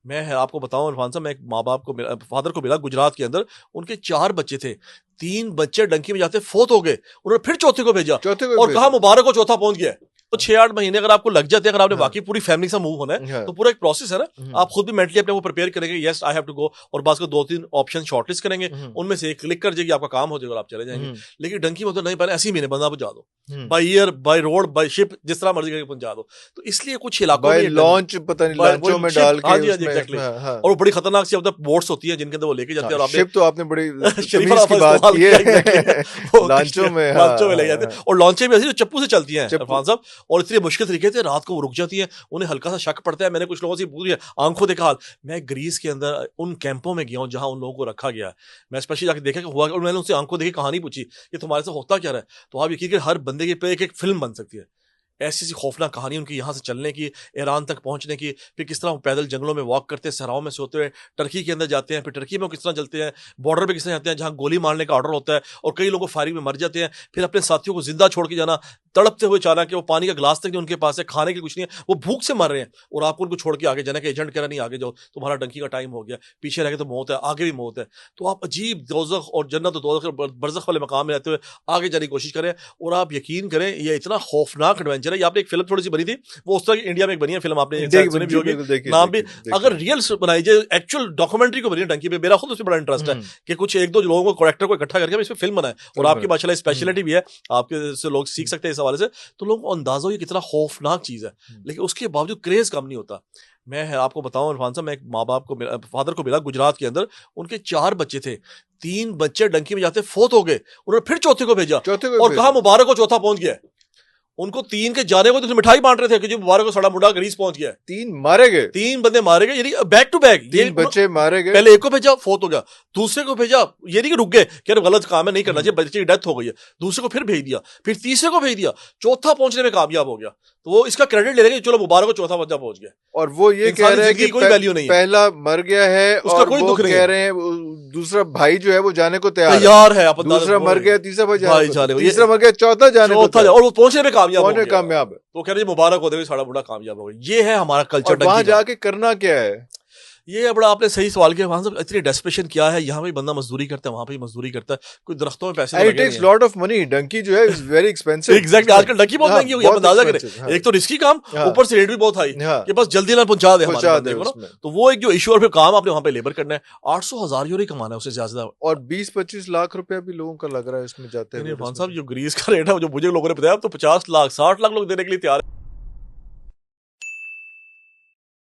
मैं आपको बताऊं इरफान साहब, मैं एक माँ बाप को फादर को मिला गुजरात के अंदर। उनके 4 बच्चे थे, 3 बच्चे डंकी में जाते फोत हो गए, उन्होंने फिर चौथे को भेजा और कहा मुबारक हो चौथा पहुंच गया। तो 6-8 महीने अगर आपको लग जाते हैं, अगर आपने वाकई पूरी फैमिली से मूव होना है तो पूरा एक प्रोसेस है ना। आप खुद भी मेंटली अपने को प्रिपेयर करेंगे, yes I have to go, और बाद को 2-3 ऑप्शन शॉर्टलिस्ट करेंगे, उनमें से एक क्लिक कर जाएगी, आपका काम हो जाएगा और आप चले जाएंगे। लेकिन डंकी में तो नहीं, पहले ऐसी महीने बंदा पहुंचा दो, by air, by road, by ship, जिस तरह मर्जी करके पहुंचा दो। तो इसलिए कुछ इलाकों में लॉन्च, पता नहीं लॉन्चों में डाल के, हाँ जी एग्जैक्टली, और वो बड़ी खतरनाक सी बोट्स होती है जिनके अंदर वो लेके जाते हैं। और शिप तो आपने बड़ी तमीज की बात की है, लॉन्चों में ले जाते हैं, और लॉन्चें भी ऐसी जो चप्पू से चलती हैं इरफान साहब, और इतने मुश्किल तरीके से रात को वो रुक जाती है, उन्हें हल्का सा शक पड़ता है। मैंने कुछ लोगों से पूछा, आंखों देखा हाल। मैं ग्रीस के अंदर उन कैंपों में गया हूं जहां उन लोगों को रखा गया है, मैं स्पेशली जाकर देखा कि हुआ, और मैंने उनसे आंखों देखी कहानी पूछी कि तुम्हारे साथ होता क्या रहा है। तो आप यकीन करें, हर बंदे के पे एक फिल्म बन सकती है। ऐसी सी खौफनाक कहानी उनकी, यहाँ से चलने की, ईरान तक पहुंचने की, फिर किस तरह वो पैदल जंगलों में वॉक करते हैं, सहराओं में से होते हुए टर्की के अंदर जाते हैं, फिर टर्की में वो किस तरह चलते हैं, बॉर्डर पे किस तरह जाते हैं जहाँ गोली मारने का ऑर्डर होता है और कई लोगों फायरिंग में मर जाते हैं, फिर अपने साथियों को जिंदा छोड़ के जाना, तड़पते हुए जाना कि वो पानी का गिलास तक नहीं उनके पास है, खाने की कुछ नहीं है, वो भूख से मर रहे हैं, और आपको उनको छोड़ के आगे जाना कि एजेंट कह रहा नहीं आगे जाओ, तुम्हारा डंकी का टाइम हो गया, पीछे रह गए तो मौत है, आगे भी मौत है। तो आप अजीब दोज़ख और जन्नत और दोज़ख बरज़ख वाले मकाम में रहते हुए आगे जाने की कोशिश करें, और आप यकीन करें ये इतना खौफनाक एडवेंचर है। आपने एक फिल्म थोड़ी सी बनी थी, वो उस तरह इंडिया में एक बनी है फिल्म, आपने सुनी भी होगी, नाम भी, अगर रियल बनाई जाए, एक्चुअल डॉक्यूमेंट्री को बनी है डंकी पे, मेरा खुद उसमें बड़ा इंटरेस्ट है कि कुछ 1-2 लोगों को, करेक्टर को इकट्ठा करके इसमें फिल्म बनाए, और आपकी माशाल्लाह स्पेशलिटी भी है, आपके से लोग सीख सकते हैं इस हवाले से। तो लोगों को अंदाजा हो ये कितना खौफनाक चीज है, लेकिन उसके बावजूद क्रेज कम नहीं होता। मैं आपको बताऊं इरफान साहब, मैं एक माँ बाप को फादर को मिला गुजरात के अंदर। उनके 4 बच्चे थे, 3 बच्चे डंकी में जाते फोत हो गए, उन्होंने फिर चौथे को भेजा और कहा मुबारक हो चौथा पहुंच गया। उनको 3 के जाने को तो मिठाई बांट रहे थे कि जी मुबारक को सड़ा मुंडा ग्रीस पहुंच गया। 3 मारे गए, 3 बंदे मारे गए, यानी बैक टू बैक 3 बच्चे मारे गए। पहले एक को भेजा, फोत हो गया, दूसरे को भेजा, ये नहीं कि रुक गए कि अरे गलत काम है, नहीं करना चाहिए, बच्चे की डेथ हो गई है, दूसरे को फिर भेज दिया, फिर तीसरे को भेज दिया, चौथा पहुंचने में कामयाब हो गया। तो वो इसका क्रेडिट ले रहे हैं, चलो मुबारक को चौथा बच्चा पहुंच गया, और वो ये कह रहे हैं कि कोई वैल्यू नहीं है, पहला मर गया है, उसका और कोई वो दुख नहीं कह रहे हैं दूसरा भाई जो है वो जाने को तैयार है, दूसरा मर गया, तीसरा भाई जाने को, तीसरा मर गया, चौथा जाने को, और वो पहुंचने में कामयाब है। तो कह रहे मुबारक होते हुए सारा बुढ़ा कामयाब हो गया। ये है हमारा कल्चर। वहां जाके करना क्या है, ये बड़ा आपने सही सवाल किया। वहां से इतनी डेस्परेशन क्या है, यहाँ पे बंदा मजदूरी करता है, वहां पे मजदूरी करता है, कोई दरख्तों में पैसे it takes lot of money. Dunki जो है इज वेरी एक्सपेंसिव। एग्जैक्टली, आजकल डंकी बहुत महंगी हो गई, अंदाजा करें। एक तो रिस्की काम, ऊपर से रेट भी बहुत हाई कि बस जल्दी ना पहुंचा दे हमारे बंदे को ना। तो वो एक जो इशू, और फिर काम आपने वहां पे लेबर करना है, 800,000 यूरो कमाना है उससे ज्यादा, और 20-25 लाख रुपया भी लोगों का लग रहा है इसमें जाते हैं। साहब जो ग्रीस का रेट है, जो मुझे लोगों ने बताया, अब तो 50 लाख 60 लाख लोग देने के लिए तैयार है।